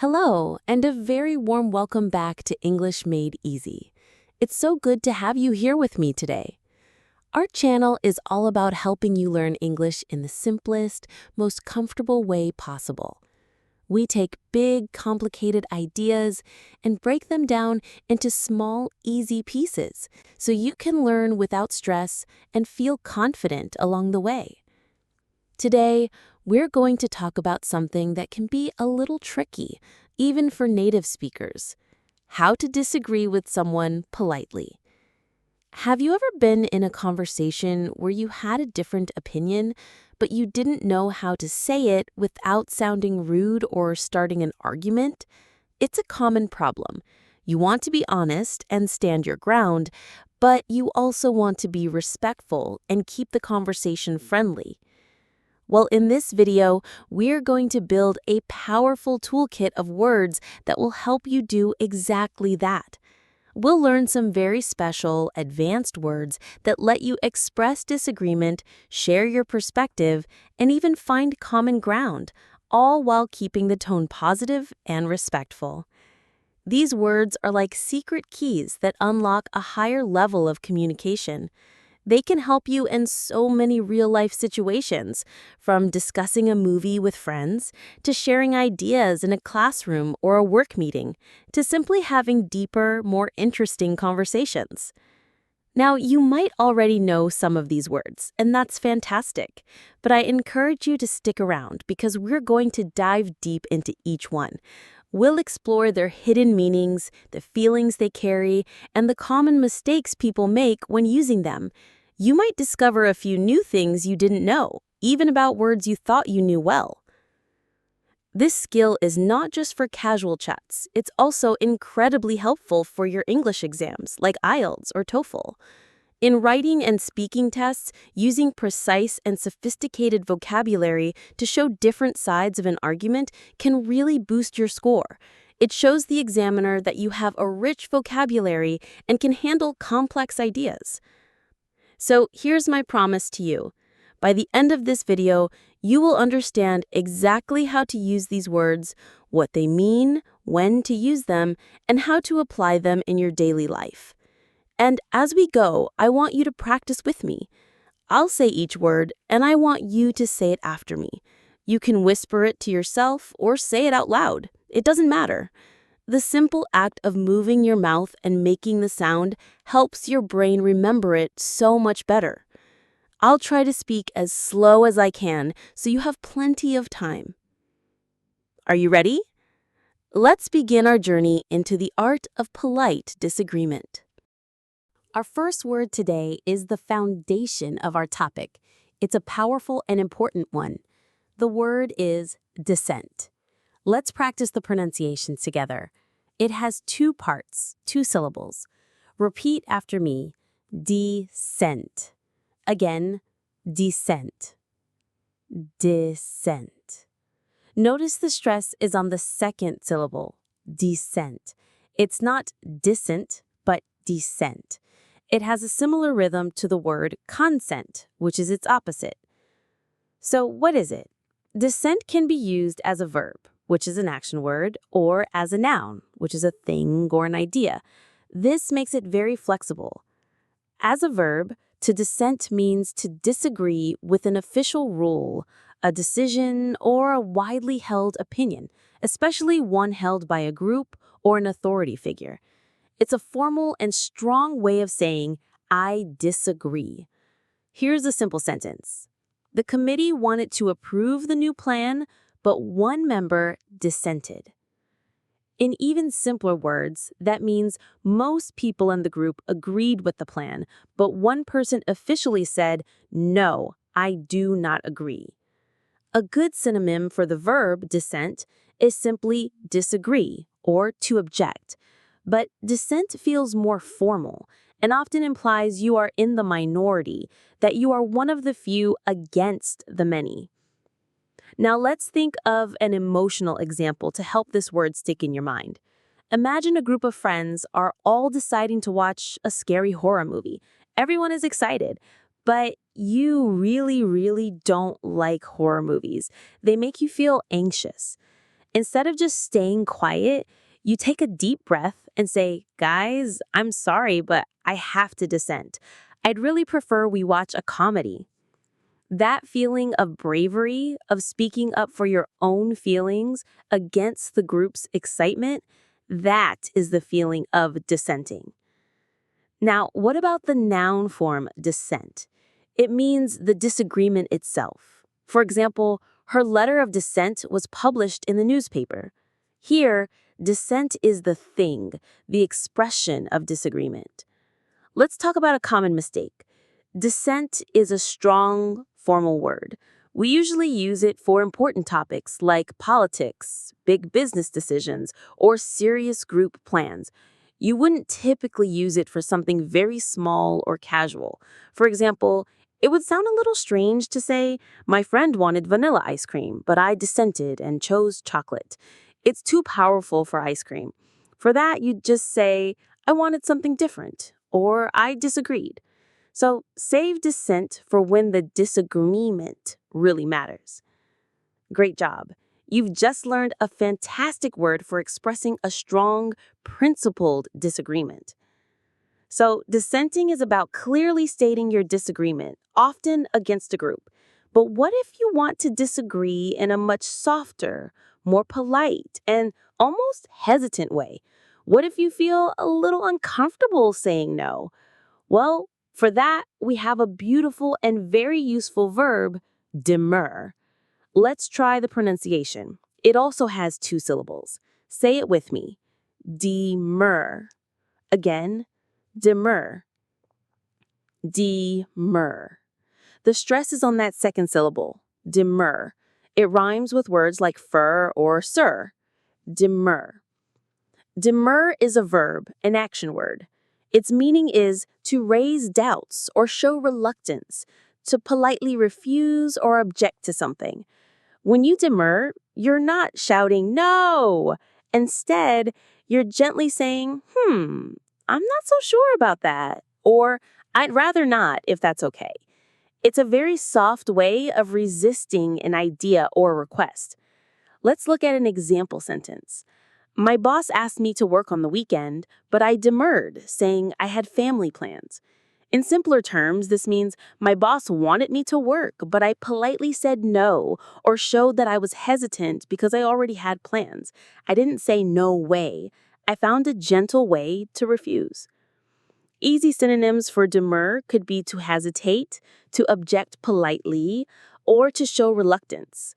Hello, and a very warm welcome back to English Made Easy. It's so good to have you here with me today. Our channel is all about helping you learn English in the simplest, most comfortable way possible. We take big, complicated ideas and break them down into small, easy pieces so you can learn without stress and feel confident along the way. Today, we're going to talk about something that can be a little tricky, even for native speakers: how to disagree with someone politely. Have you ever been in a conversation where you had a different opinion, but you didn't know how to say it without sounding rude or starting an argument? It's a common problem. You want to be honest and stand your ground, but you also want to be respectful and keep the conversation friendly. Well, in this video, we're going to build a powerful toolkit of words that will help you do exactly that. We'll learn some very special, advanced words that let you express disagreement, share your perspective, and even find common ground, all while keeping the tone positive and respectful. These words are like secret keys that unlock a higher level of communication. They can help you in so many real-life situations, from discussing a movie with friends, to sharing ideas in a classroom or a work meeting, to simply having deeper, more interesting conversations. Now, you might already know some of these words, and that's fantastic, but I encourage you to stick around because we're going to dive deep into each one. We'll explore their hidden meanings, the feelings they carry, and the common mistakes people make when using them. You might discover a few new things you didn't know, even about words you thought you knew well. This skill is not just for casual chats, it's also incredibly helpful for your English exams like IELTS or TOEFL. In writing and speaking tests, using precise and sophisticated vocabulary to show different sides of an argument can really boost your score. It shows the examiner that you have a rich vocabulary and can handle complex ideas. So here's my promise to you. By the end of this video, you will understand exactly how to use these words, what they mean, when to use them, and how to apply them in your daily life. And as we go, I want you to practice with me. I'll say each word, and I want you to say it after me. You can whisper it to yourself or say it out loud. It doesn't matter. The simple act of moving your mouth and making the sound helps your brain remember it so much better. I'll try to speak as slow as I can so you have plenty of time. Are you ready? Let's begin our journey into the art of polite disagreement. Our first word today is the foundation of our topic. It's a powerful and important one. The word is dissent. Let's practice the pronunciations together. It has two parts, two syllables. Repeat after me. Descent. Again, descent. Descent. Notice the stress is on the second syllable, descent. It's not dissent, but descent. It has a similar rhythm to the word consent, which is its opposite. So what is it? Dissent can be used as a verb, which is an action word, or as a noun, which is a thing or an idea. This makes it very flexible. As a verb, to dissent means to disagree with an official rule, a decision, or a widely held opinion, especially one held by a group or an authority figure. It's a formal and strong way of saying, I disagree. Here's a simple sentence. The committee wanted to approve the new plan, but one member dissented. In even simpler words, that means most people in the group agreed with the plan, but one person officially said, no, I do not agree. A good synonym for the verb dissent is simply disagree or to object. But dissent feels more formal and often implies you are in the minority, that you are one of the few against the many. Now let's think of an emotional example to help this word stick in your mind. Imagine a group of friends are all deciding to watch a scary horror movie. Everyone is excited, but you really don't like horror movies. They make you feel anxious. Instead of just staying quiet, you take a deep breath and say, "Guys, I'm sorry, but I have to dissent. I'd really prefer we watch a comedy." That feeling of bravery, of speaking up for your own feelings against the group's excitement, that is the feeling of dissenting. Now, what about the noun form dissent? It means the disagreement itself. For example, her letter of dissent was published in the newspaper. Here, dissent is the thing, the expression of disagreement. Let's talk about a common mistake. Dissent is a strong, formal word. We usually use it for important topics like politics, big business decisions, or serious group plans. You wouldn't typically use it for something very small or casual. For example, it would sound a little strange to say, "My friend wanted vanilla ice cream, but I dissented and chose chocolate." It's too powerful for ice cream. For that, you'd just say, "I wanted something different," or "I disagreed." So save dissent for when the disagreement really matters. Great job. You've just learned a fantastic word for expressing a strong, principled disagreement. So, dissenting is about clearly stating your disagreement, often against a group. But what if you want to disagree in a much softer, more polite, and almost hesitant way? What if you feel a little uncomfortable saying no? Well, for that, we have a beautiful and very useful verb, demur. Let's try the pronunciation. It also has two syllables. Say it with me. Demur. Again, demur. Demur. The stress is on that second syllable, demur. It rhymes with words like fur or sir. Demur. Demur is a verb, an action word. Its meaning is to raise doubts or show reluctance, to politely refuse or object to something. When you demur, you're not shouting no. Instead, you're gently saying, I'm not so sure about that, or I'd rather not if that's okay. It's a very soft way of resisting an idea or request. Let's look at an example sentence. My boss asked me to work on the weekend, but I demurred, saying I had family plans. In simpler terms, this means my boss wanted me to work, but I politely said no or showed that I was hesitant because I already had plans. I didn't say no way. I found a gentle way to refuse. Easy synonyms for demur could be to hesitate, to object politely, or to show reluctance.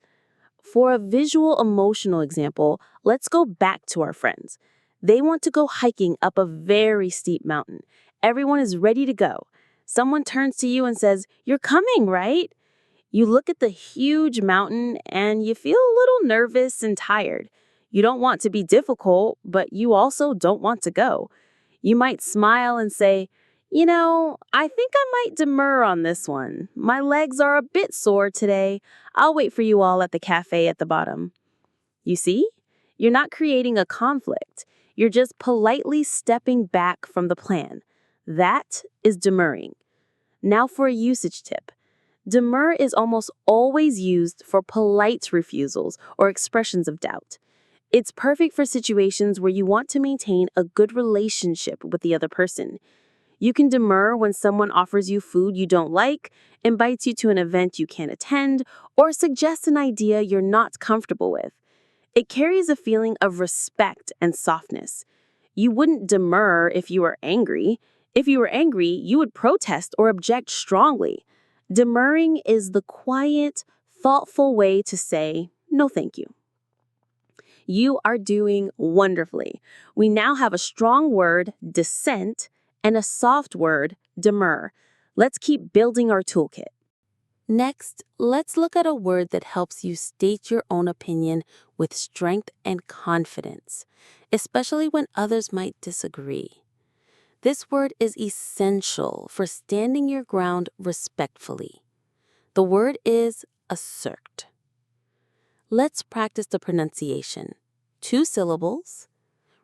For a visual emotional example, let's go back to our friends. They want to go hiking up a very steep mountain. Everyone is ready to go. Someone turns to you and says, "You're coming, right?" You look at the huge mountain and you feel a little nervous and tired. You don't want to be difficult, but you also don't want to go. You might smile and say, I think I might demur on this one. My legs are a bit sore today. I'll wait for you all at the cafe at the bottom." You see? You're not creating a conflict. You're just politely stepping back from the plan. That is demurring. Now for a usage tip. Demur is almost always used for polite refusals or expressions of doubt. It's perfect for situations where you want to maintain a good relationship with the other person. You can demur when someone offers you food you don't like, invites you to an event you can't attend, or suggests an idea you're not comfortable with. It carries a feeling of respect and softness. You wouldn't demur if you were angry. If you were angry, you would protest or object strongly. Demurring is the quiet, thoughtful way to say, "No, thank you." You are doing wonderfully. We now have a strong word, dissent, and a soft word, demur. Let's keep building our toolkit. Next, let's look at a word that helps you state your own opinion with strength and confidence, especially when others might disagree. This word is essential for standing your ground respectfully. The word is assert. Let's practice the pronunciation. 2 syllables.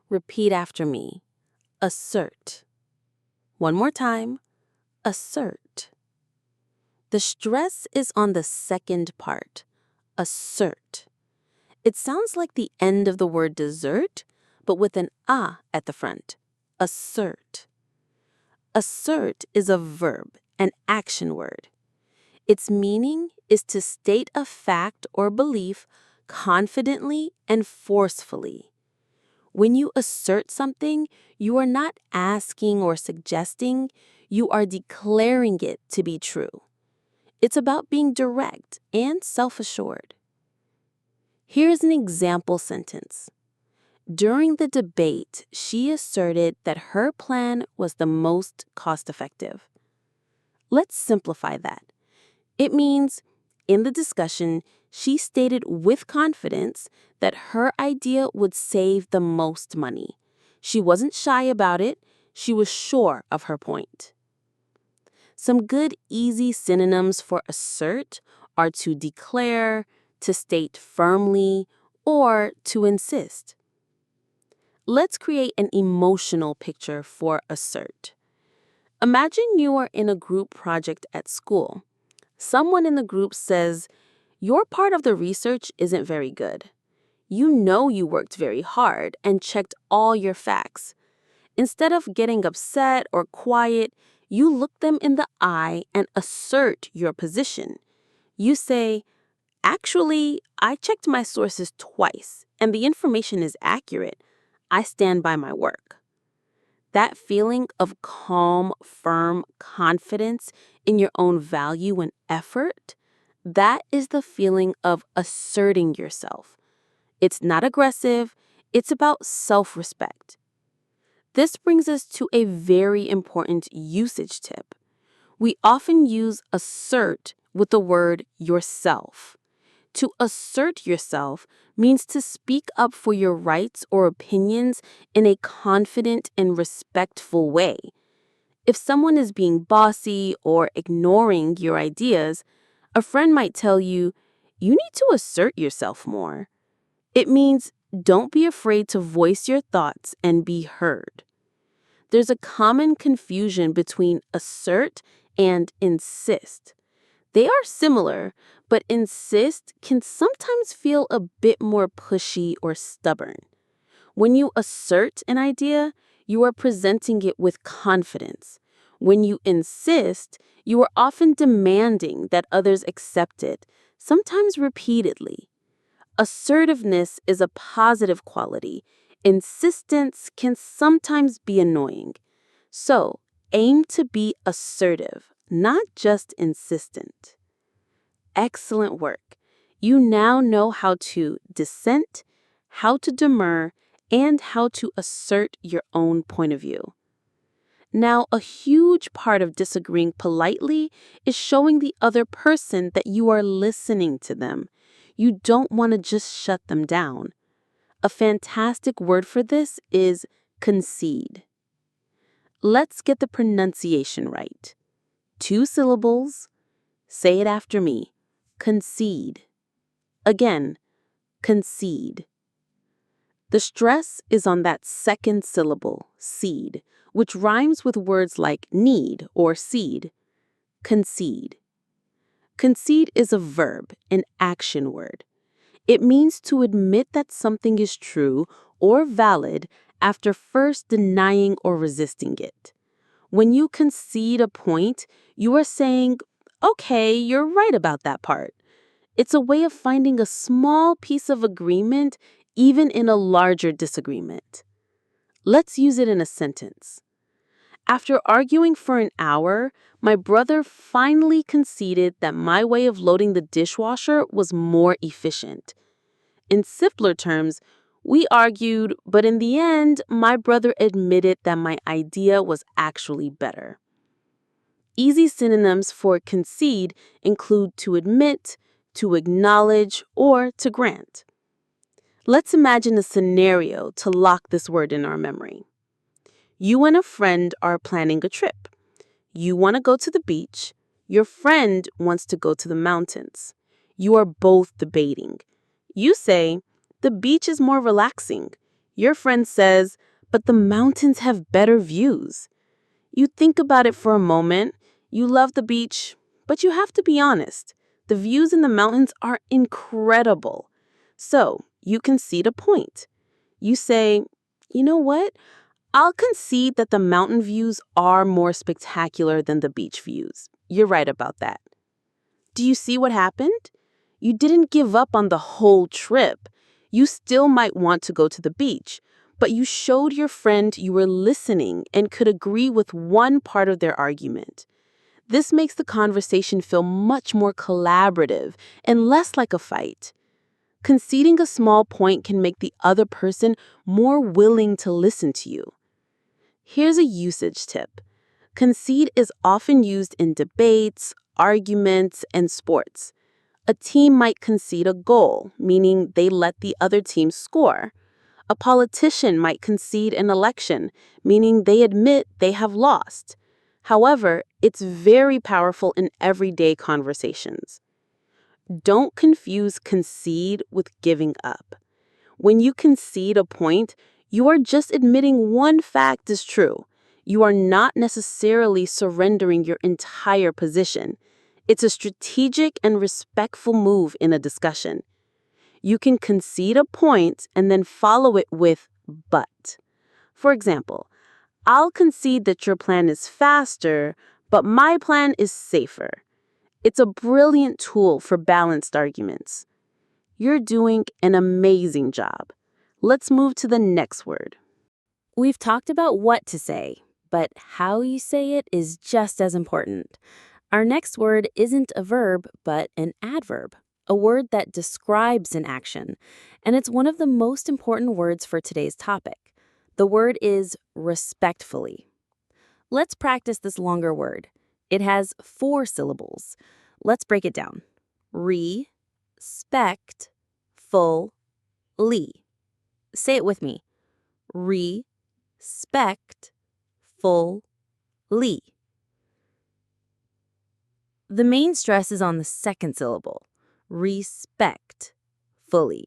Repeat after me. Assert. One more time. Assert. The stress is on the second part. Assert. It sounds like the end of the word dessert, but with an a at the front. Assert. Assert is a verb, an action word. Its meaning is to state a fact or belief confidently and forcefully. When you assert something, you are not asking or suggesting, you are declaring it to be true. It's about being direct and self-assured. Here's an example sentence. During the debate, she asserted that her plan was the most cost-effective. Let's simplify that. It means, in the discussion, she stated with confidence that her idea would save the most money. She wasn't shy about it. She was sure of her point. Some good, easy synonyms for assert are to declare, to state firmly, or to insist. Let's create an emotional picture for assert. Imagine you are in a group project at school. Someone in the group says, "Your part of the research isn't very good. You know you worked very hard and checked all your facts." Instead of getting upset or quiet, you look them in the eye and assert your position. You say, "Actually, I checked my sources twice, and the information is accurate. I stand by my work." That feeling of calm, firm confidence in your own value and effort, that is the feeling of asserting yourself. It's not aggressive, it's about self-respect. This brings us to a very important usage tip. We often use assert with the word yourself. To assert yourself means to speak up for your rights or opinions in a confident and respectful way. If someone is being bossy or ignoring your ideas, a friend might tell you, "You need to assert yourself more." It means don't be afraid to voice your thoughts and be heard. There's a common confusion between assert and insist. They are similar, but insist can sometimes feel a bit more pushy or stubborn. When you assert an idea, you are presenting it with confidence. When you insist, you are often demanding that others accept it, sometimes repeatedly. Assertiveness is a positive quality. Insistence can sometimes be annoying. So, aim to be assertive, not just insistent. Excellent work. You now know how to dissent, how to demur, and how to assert your own point of view. Now, a huge part of disagreeing politely is showing the other person that you are listening to them. You don't want to just shut them down. A fantastic word for this is concede. Let's get the pronunciation right. 2 syllables. Say it after me. Concede. Again, concede. The stress is on that second syllable, seed, which rhymes with words like need or seed. Concede. Concede is a verb, an action word. It means to admit that something is true or valid after first denying or resisting it. When you concede a point, you are saying, "Okay, you're right about that part." It's a way of finding a small piece of agreement even in a larger disagreement. Let's use it in a sentence. After arguing for an hour, my brother finally conceded that my way of loading the dishwasher was more efficient. In simpler terms, we argued, but in the end, my brother admitted that my idea was actually better. Easy synonyms for concede include to admit, to acknowledge, or to grant. Let's imagine a scenario to lock this word in our memory. You and a friend are planning a trip. You want to go to the beach. Your friend wants to go to the mountains. You are both debating. You say, "The beach is more relaxing." Your friend says, "But the mountains have better views." You think about it for a moment. You love the beach, but you have to be honest. The views in the mountains are incredible. So, you concede a point. You say, you know what? I'll concede that the mountain views are more spectacular than the beach views. You're right about that. Do you see what happened? You didn't give up on the whole trip. You still might want to go to the beach, but you showed your friend you were listening and could agree with one part of their argument. This makes the conversation feel much more collaborative and less like a fight. Conceding a small point can make the other person more willing to listen to you. Here's a usage tip. Concede is often used in debates, arguments, and sports. A team might concede a goal, meaning they let the other team score. A politician might concede an election, meaning they admit they have lost. However, it's very powerful in everyday conversations. Don't confuse concede with giving up. When you concede a point, you are just admitting one fact is true. You are not necessarily surrendering your entire position. It's a strategic and respectful move in a discussion. You can concede a point and then follow it with but. For example, I'll concede that your plan is faster, but my plan is safer. It's a brilliant tool for balanced arguments. You're doing an amazing job. Let's move to the next word. We've talked about what to say, but how you say it is just as important. Our next word isn't a verb, but an adverb, a word that describes an action, and it's one of the most important words for today's topic. The word is respectfully. Let's practice this longer word. It has 4 syllables. Let's break it down. Respect, full, ly. Say it with me. Respect, full, ly. The main stress is on the second syllable, respect, fully.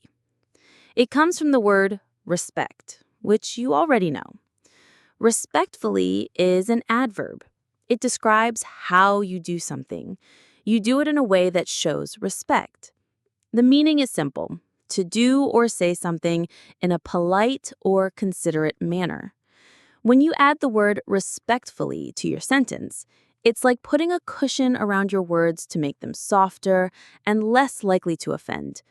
It comes from the word respect, which you already know. Respectfully is an adverb. It describes how you do something. You do it in a way that shows respect. The meaning is simple: to do or say something in a polite or considerate manner. When you add the word respectfully to your sentence, it's like putting a cushion around your words to make them softer and less likely to offend.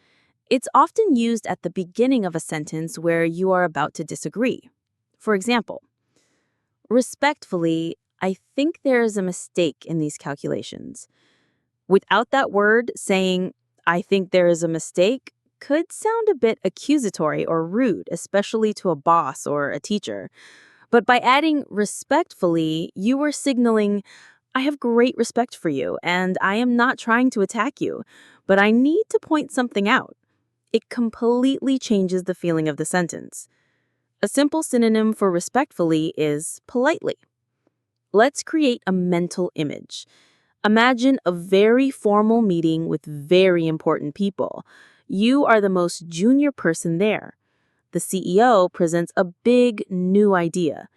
It's often used at the beginning of a sentence where you are about to disagree. For example, respectfully, I think there is a mistake in these calculations. Without that word, saying, I think there is a mistake, could sound a bit accusatory or rude, especially to a boss or a teacher. But by adding respectfully, you are signaling, I have great respect for you, and I am not trying to attack you, but I need to point something out. It completely changes the feeling of the sentence. A simple synonym for respectfully is politely. Let's create a mental image. Imagine a very formal meeting with very important people. You are the most junior person there. The CEO presents a big, new idea.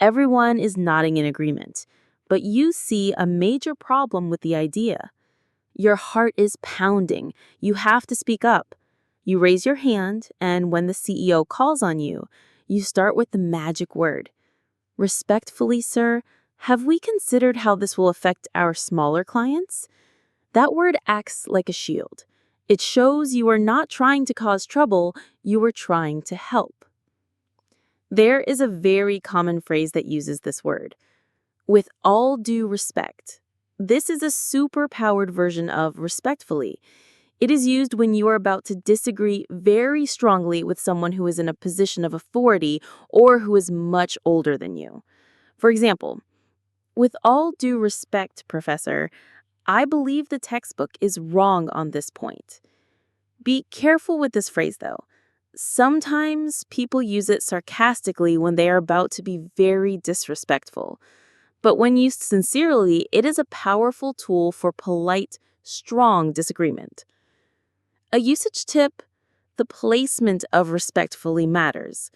Everyone is nodding in agreement, but you see a major problem with the idea. Your heart is pounding. You have to speak up. You raise your hand, and when the CEO calls on you, you start with the magic word. Respectfully, sir, have we considered how this will affect our smaller clients? That word acts like a shield. It shows you are not trying to cause trouble, you are trying to help. There is a very common phrase that uses this word. With all due respect. This is a super-powered version of respectfully. It is used when you are about to disagree very strongly with someone who is in a position of authority or who is much older than you. For example, with all due respect, Professor, I believe the textbook is wrong on this point. Be careful with this phrase, though. Sometimes people use it sarcastically when they are about to be very disrespectful. But when used sincerely, it is a powerful tool for polite, strong disagreement. A usage tip: the placement of respectfully matters.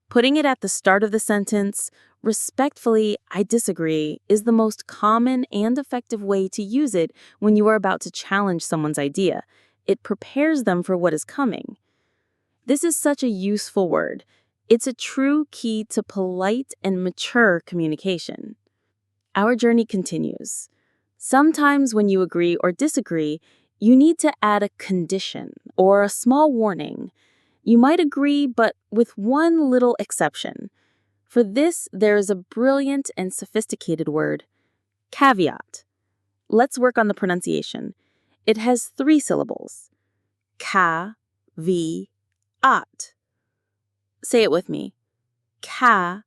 Putting it at the start of the sentence, respectfully, I disagree, is the most common and effective way to use it when you are about to challenge someone's idea. It prepares them for what is coming. This is such a useful word. It's a true key to polite and mature communication. Our journey continues. Sometimes when you agree or disagree, you need to add a condition or a small warning. You might agree, but with one little exception. For this, there is a brilliant and sophisticated word, caveat. Let's work on the pronunciation. It has 3 syllables. Ca-vi-at. Say it with me. Ca-vi-at.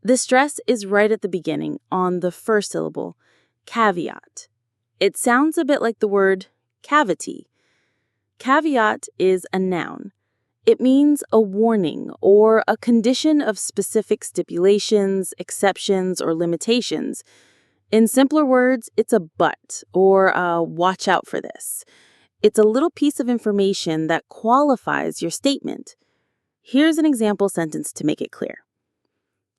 The stress is right at the beginning on the first syllable, caveat. It sounds a bit like the word cavity. Caveat is a noun. It means a warning or a condition of specific stipulations, exceptions, or limitations. In simpler words, it's a but or a watch out for this. It's a little piece of information that qualifies your statement. Here's an example sentence to make it clear.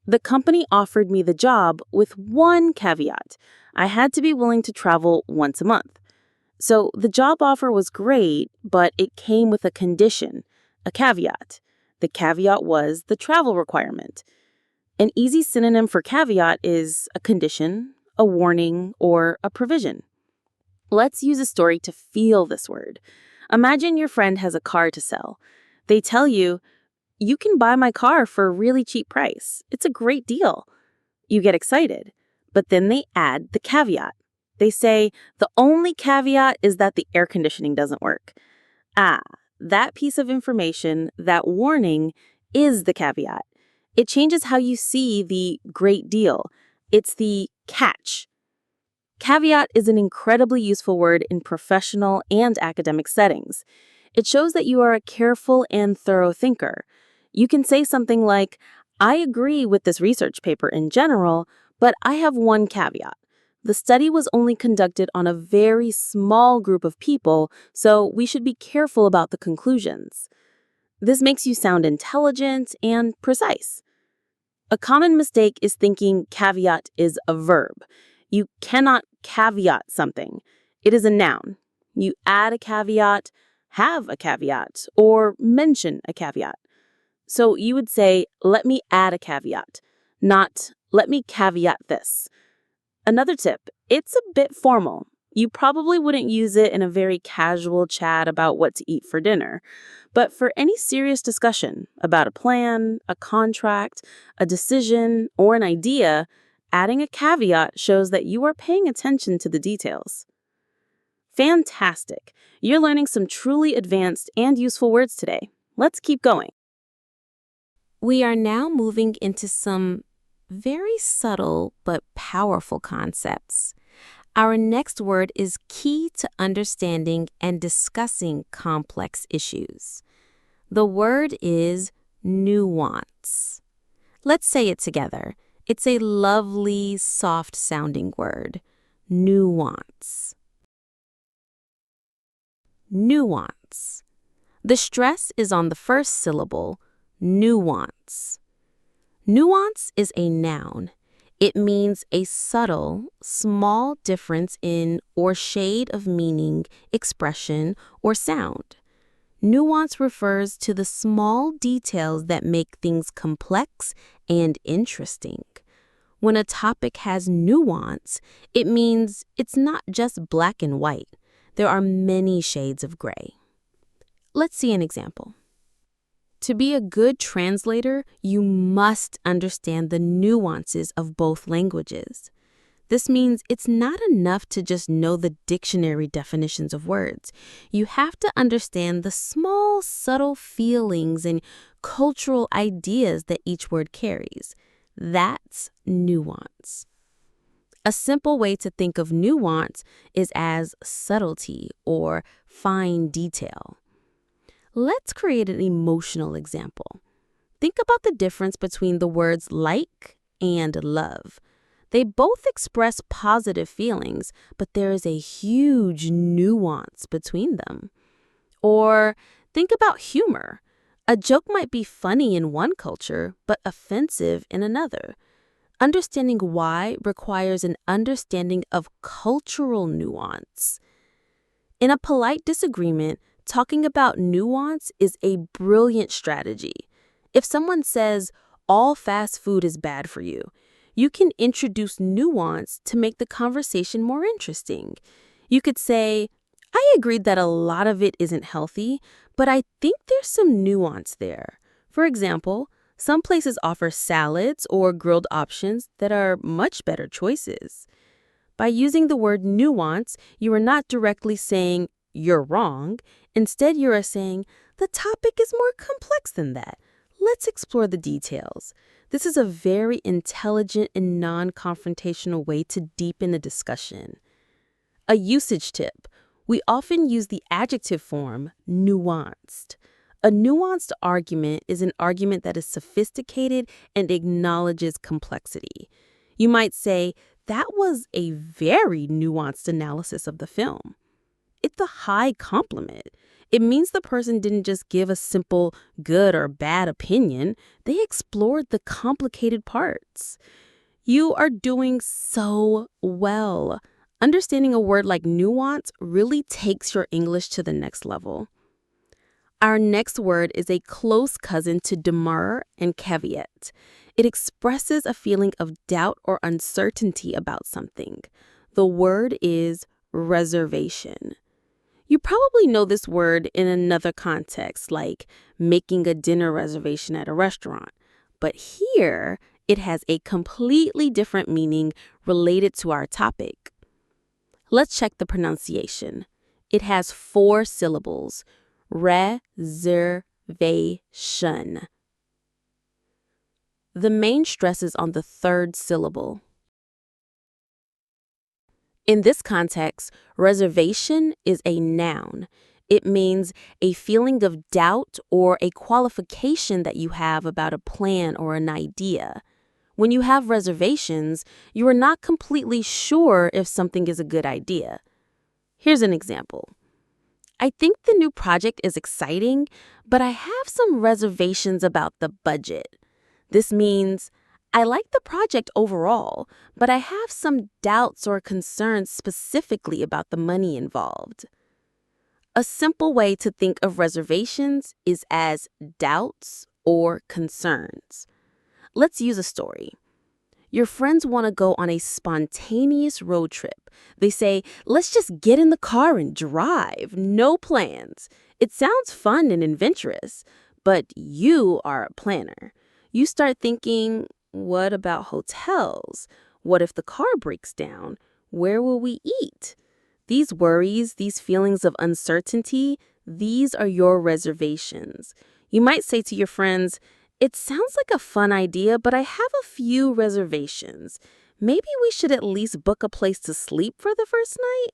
The company offered me the job with one caveat. I had to be willing to travel once a month. So the job offer was great, but it came with a condition, a caveat. The caveat was the travel requirement. An easy synonym for caveat is a condition, a warning, or a provision. Let's use a story to feel this word. Imagine your friend has a car to sell. They tell you, "You can buy my car for a really cheap price. It's a great deal." You get excited, but then they add the caveat. They say, "The only caveat is that the air conditioning doesn't work." That piece of information, that warning, is the caveat. It changes how you see the great deal. It's the catch. Caveat is an incredibly useful word in professional and academic settings. It shows that you are a careful and thorough thinker. You can say something like, "I agree with this research paper in general, but I have one caveat. The study was only conducted on a very small group of people, so we should be careful about the conclusions." This makes you sound intelligent and precise. A common mistake is thinking caveat is a verb. You cannot caveat something. It is a noun. You add a caveat, have a caveat, or mention a caveat. So you would say, "Let me add a caveat," not "let me caveat this." Another tip, it's a bit formal. You probably wouldn't use it in a very casual chat about what to eat for dinner. But for any serious discussion about a plan, a contract, a decision, or an idea, adding a caveat shows that you are paying attention to the details. Fantastic! You're learning some truly advanced and useful words today. Let's keep going. We are now moving into some very subtle but powerful concepts. Our next word is key to understanding and discussing complex issues. The word is nuance. Let's say it together. It's a lovely, soft-sounding word. Nuance. Nuance. The stress is on the first syllable, nuance. Nuance is a noun. It means a subtle, small difference in or shade of meaning, expression, or sound. Nuance refers to the small details that make things complex and interesting. When a topic has nuance, it means it's not just black and white. There are many shades of gray. Let's see an example. To be a good translator, you must understand the nuances of both languages. This means it's not enough to just know the dictionary definitions of words. You have to understand the small, subtle feelings and cultural ideas that each word carries. That's nuance. A simple way to think of nuance is as subtlety or fine detail. Let's create an emotional example. Think about the difference between the words like and love. They both express positive feelings, but there is a huge nuance between them. Or think about humor. A joke might be funny in one culture, but offensive in another. Understanding why requires an understanding of cultural nuance. In a polite disagreement, talking about nuance is a brilliant strategy. If someone says, all fast food is bad for you, you can introduce nuance to make the conversation more interesting. You could say, I agree that a lot of it isn't healthy, but I think there's some nuance there. For example, some places offer salads or grilled options that are much better choices. By using the word nuance, you are not directly saying you're wrong. Instead, you are saying the topic is more complex than that. Let's explore the details. This is a very intelligent and non-confrontational way to deepen a discussion. A usage tip. We often use the adjective form nuanced. A nuanced argument is an argument that is sophisticated and acknowledges complexity. You might say, that was a very nuanced analysis of the film. It's a high compliment. It means the person didn't just give a simple good or bad opinion. They explored the complicated parts. You are doing so well. Understanding a word like nuance really takes your English to the next level. Our next word is a close cousin to demur and caveat. It expresses a feeling of doubt or uncertainty about something. The word is reservation. You probably know this word in another context, like making a dinner reservation at a restaurant. But here, it has a completely different meaning related to our topic. Let's check the pronunciation. It has 4 syllables. Reservation. The main stress is on the 3rd syllable. In this context, reservation is a noun. It means a feeling of doubt or a qualification that you have about a plan or an idea. When you have reservations, you are not completely sure if something is a good idea. Here's an example. I think the new project is exciting, but I have some reservations about the budget. This means I like the project overall, but I have some doubts or concerns specifically about the money involved. A simple way to think of reservations is as doubts or concerns. Let's use a story. Your friends want to go on a spontaneous road trip. They say, let's just get in the car and drive, no plans. It sounds fun and adventurous, but you are a planner. You start thinking, what about hotels? What if the car breaks down? Where will we eat? These worries, these feelings of uncertainty, these are your reservations. You might say to your friends, it sounds like a fun idea, but I have a few reservations. Maybe we should at least book a place to sleep for the first night?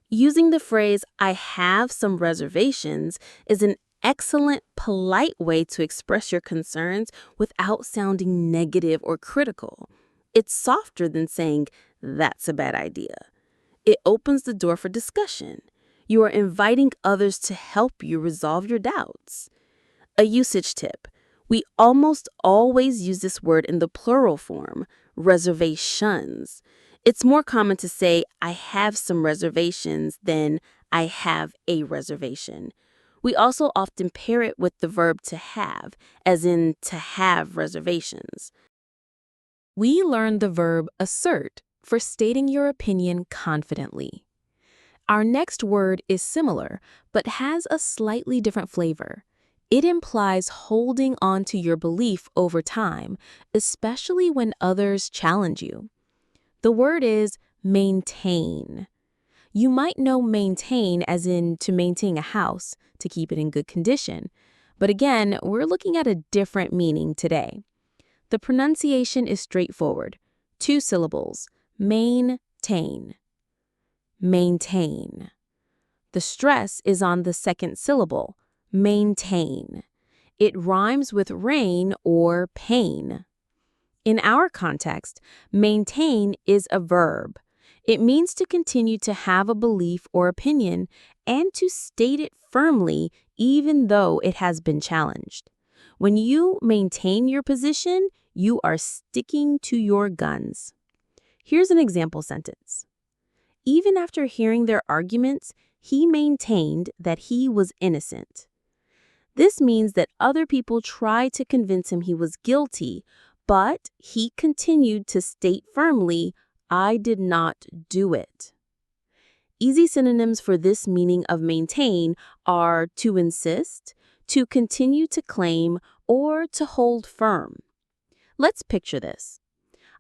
Using the phrase, I have some reservations, is an excellent, polite way to express your concerns without sounding negative or critical. It's softer than saying, that's a bad idea. It opens the door for discussion. You are inviting others to help you resolve your doubts. A usage tip. We almost always use this word in the plural form, reservations. It's more common to say, I have some reservations than I have a reservation. We also often pair it with the verb to have, as in to have reservations. We learned the verb assert for stating your opinion confidently. Our next word is similar, but has a slightly different flavor. It implies holding on to your belief over time, especially when others challenge you. The word is maintain. You might know maintain as in to maintain a house, to keep it in good condition. But again, we're looking at a different meaning today. The pronunciation is straightforward. 2 syllables. Maintain. Maintain. The stress is on the 2nd syllable. Maintain. It rhymes with rain or pain. In our context, maintain is a verb. It means to continue to have a belief or opinion and to state it firmly even though it has been challenged. When you maintain your position, you are sticking to your guns. Here's an example sentence. Even after hearing their arguments, He maintained that he was innocent. This means that other people tried to convince him he was guilty, but he continued to state firmly, "I did not do it." Easy synonyms for this meaning of maintain are to insist, to continue to claim, or to hold firm. Let's picture this.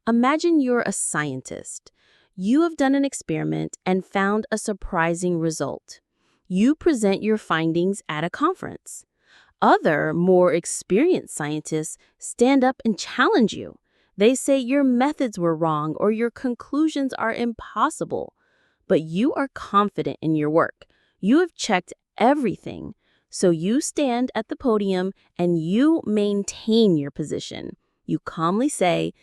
Imagine you're a scientist. You have done an experiment and found a surprising result. You present your findings at a conference. Other, more experienced scientists stand up and challenge you. They say your methods were wrong or your conclusions are impossible. But you are confident in your work. You have checked everything. So you stand at the podium and you maintain your position. You calmly say,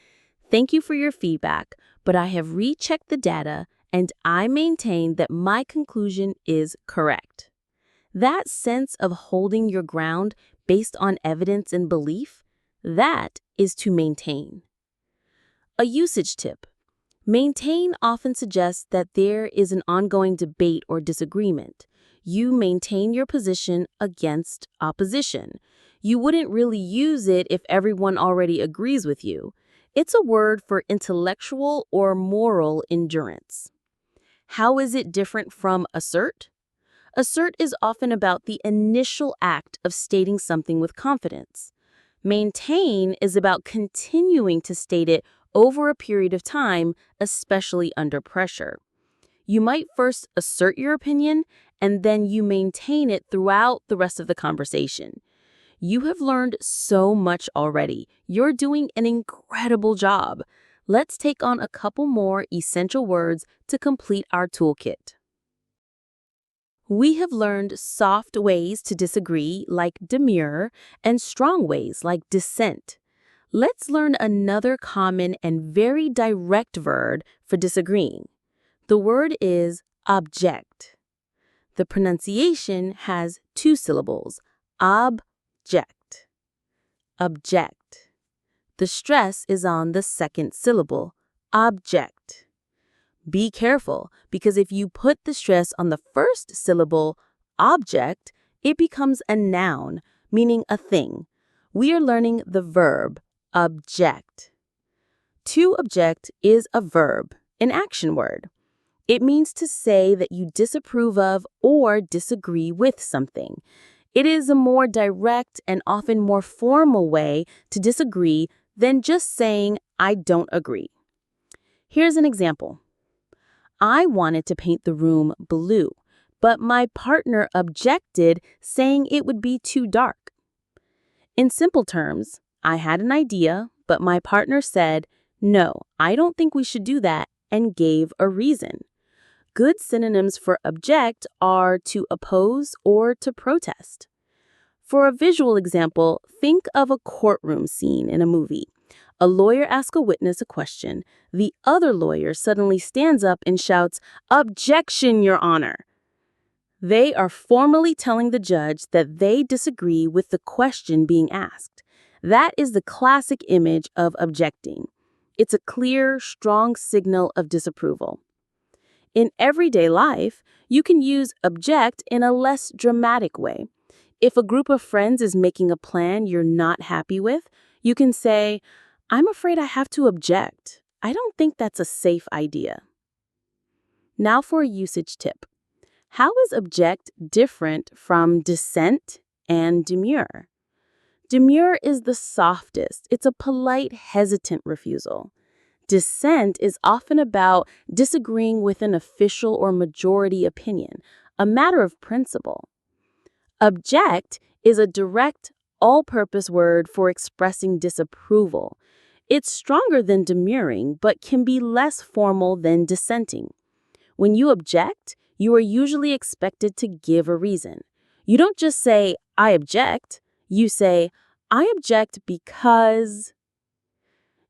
"Thank you for your feedback, but I have rechecked the data and I maintain that my conclusion is correct." That sense of holding your ground based on evidence and belief, that is to maintain. A usage tip. Maintain often suggests that there is an ongoing debate or disagreement. You maintain your position against opposition. You wouldn't really use it if everyone already agrees with you. It's a word for intellectual or moral endurance. How is it different from assert? Assert is often about the initial act of stating something with confidence. Maintain is about continuing to state it over a period of time, especially under pressure. You might first assert your opinion, and then you maintain it throughout the rest of the conversation. You have learned so much already. You're doing an incredible job. Let's take on a couple more essential words to complete our toolkit. We have learned soft ways to disagree, like demur, and strong ways, like dissent. Let's learn another common and very direct verb for disagreeing. The word is object. The pronunciation has two syllables, object. Object. The stress is on the second syllable, object. Be careful, because if you put the stress on the first syllable, object, it becomes a noun, meaning a thing. We are learning the verb, object. To object is a verb, an action word. It means to say that you disapprove of or disagree with something. It is a more direct and often more formal way to disagree than just saying, "I don't agree." Here's an example. I wanted to paint the room blue, but my partner objected, saying it would be too dark. In simple terms, I had an idea, but my partner said, "No, I don't think we should do that," and gave a reason. Good synonyms for object are to oppose or to protest. For a visual example, think of a courtroom scene in a movie. A lawyer asks a witness a question. The other lawyer suddenly stands up and shouts, "Objection, Your Honor!" They are formally telling the judge that they disagree with the question being asked. That is the classic image of objecting. It's a clear, strong signal of disapproval. In everyday life, you can use object in a less dramatic way. If a group of friends is making a plan you're not happy with, you can say, "I'm afraid I have to object. I don't think that's a safe idea." Now for a usage tip. How is object different from dissent and demur? Demur is the softest. It's a polite, hesitant refusal. Dissent is often about disagreeing with an official or majority opinion, a matter of principle. Object is a direct, all-purpose word for expressing disapproval. It's stronger than demurring, but can be less formal than dissenting. When you object, you are usually expected to give a reason. You don't just say, "I object." You say, "I object because..."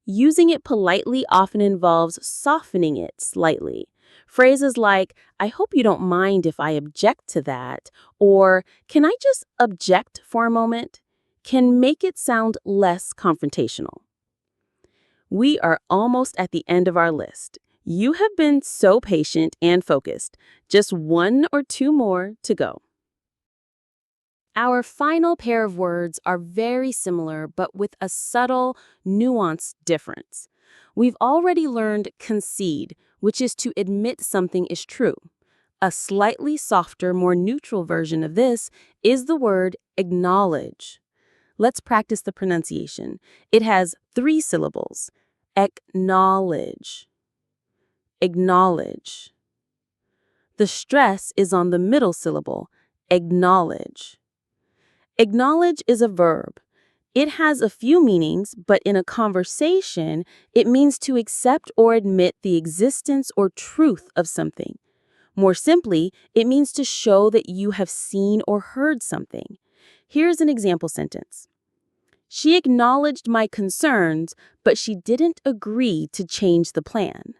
Using it politely often involves softening it slightly. Phrases like, "I hope you don't mind if I object to that," or "Can I just object for a moment?" can make it sound less confrontational. We are almost at the end of our list. You have been so patient and focused. Just one or two more to go. Our final pair of words are very similar, but with a subtle, nuanced difference. We've already learned concede, which is to admit something is true. A slightly softer, more neutral version of this is the word acknowledge. Let's practice the pronunciation. It has 3 syllables. Acknowledge. Acknowledge. The stress is on the middle syllable, acknowledge. Acknowledge is a verb. It has a few meanings, but in a conversation, it means to accept or admit the existence or truth of something. More simply, it means to show that you have seen or heard something. Here's an example sentence. She acknowledged my concerns, but she didn't agree to change the plan.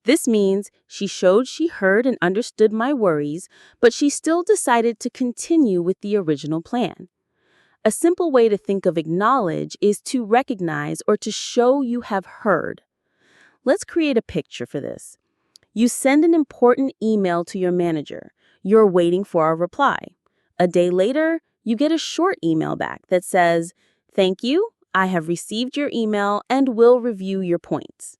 This means she showed she heard and understood my worries, but she still decided to continue with the original plan. A simple way to think of acknowledge is to recognize or to show you have heard. Let's create a picture for this. You send an important email to your manager. You're waiting for a reply. A day later, you get a short email back that says, "Thank you, I have received your email and will review your points."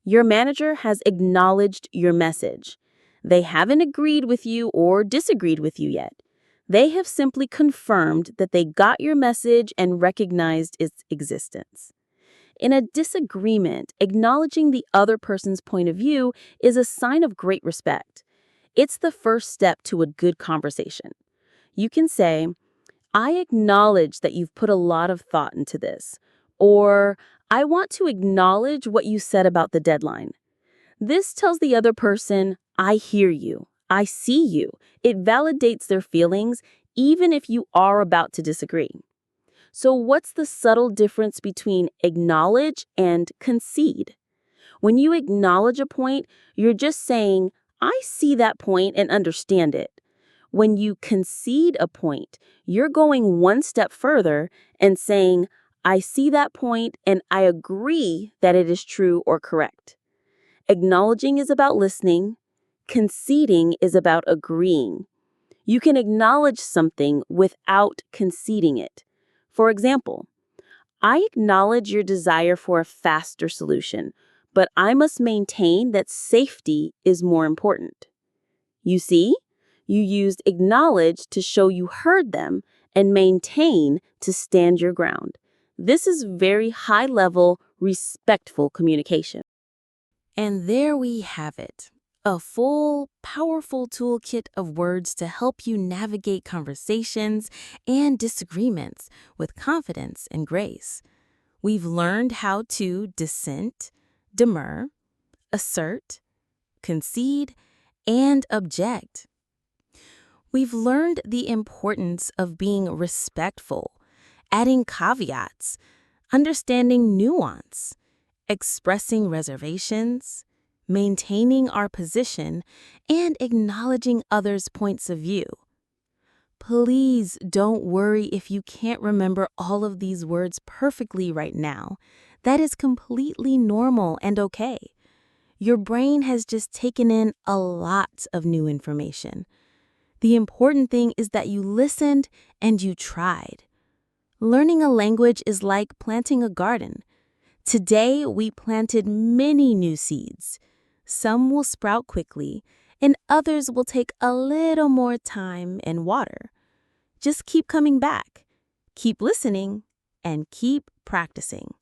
Your manager has acknowledged your message. They haven't agreed with you or disagreed with you yet. They have simply confirmed that they got your message and recognized its existence. In a disagreement, acknowledging the other person's point of view is a sign of great respect. It's the first step to a good conversation. You can say, "I acknowledge that you've put a lot of thought into this," or "I want to acknowledge what you said about the deadline." This tells the other person, "I hear you. I see you." It validates their feelings, even if you are about to disagree. So what's the subtle difference between acknowledge and concede? When you acknowledge a point, you're just saying, "I see that point and understand it." When you concede a point, you're going one step further and saying, "I see that point and I agree that it is true or correct." Acknowledging is about listening. Conceding is about agreeing. You can acknowledge something without conceding it. For example, "I acknowledge your desire for a faster solution, but I must maintain that safety is more important." You see, you used acknowledge to show you heard them and maintain to stand your ground. This is very high-level, respectful communication. And there we have it. A full, powerful toolkit of words to help you navigate conversations and disagreements with confidence and grace. We've learned how to dissent, demur, assert, concede, and object. We've learned the importance of being respectful, adding caveats, understanding nuance, expressing reservations, maintaining our position, and acknowledging others' points of view. Please don't worry if you can't remember all of these words perfectly right now. That is completely normal and okay. Your brain has just taken in a lot of new information. The important thing is that you listened and you tried. Learning a language is like planting a garden. Today, we planted many new seeds. Some will sprout quickly, and others will take a little more time and water. Just keep coming back, keep listening, and keep practicing.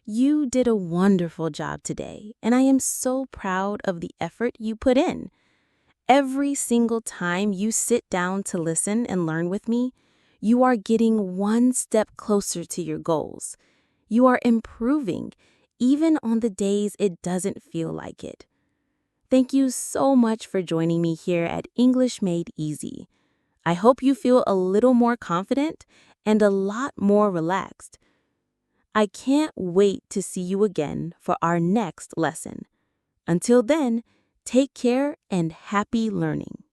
You did a wonderful job today, and I am so proud of the effort you put in. Every single time you sit down to listen and learn with me, you are getting one step closer to your goals. You are improving, even on the days it doesn't feel like it. Thank you so much for joining me here at English Made Easy. I hope you feel a little more confident and a lot more relaxed. I can't wait to see you again for our next lesson. Until then, take care and happy learning.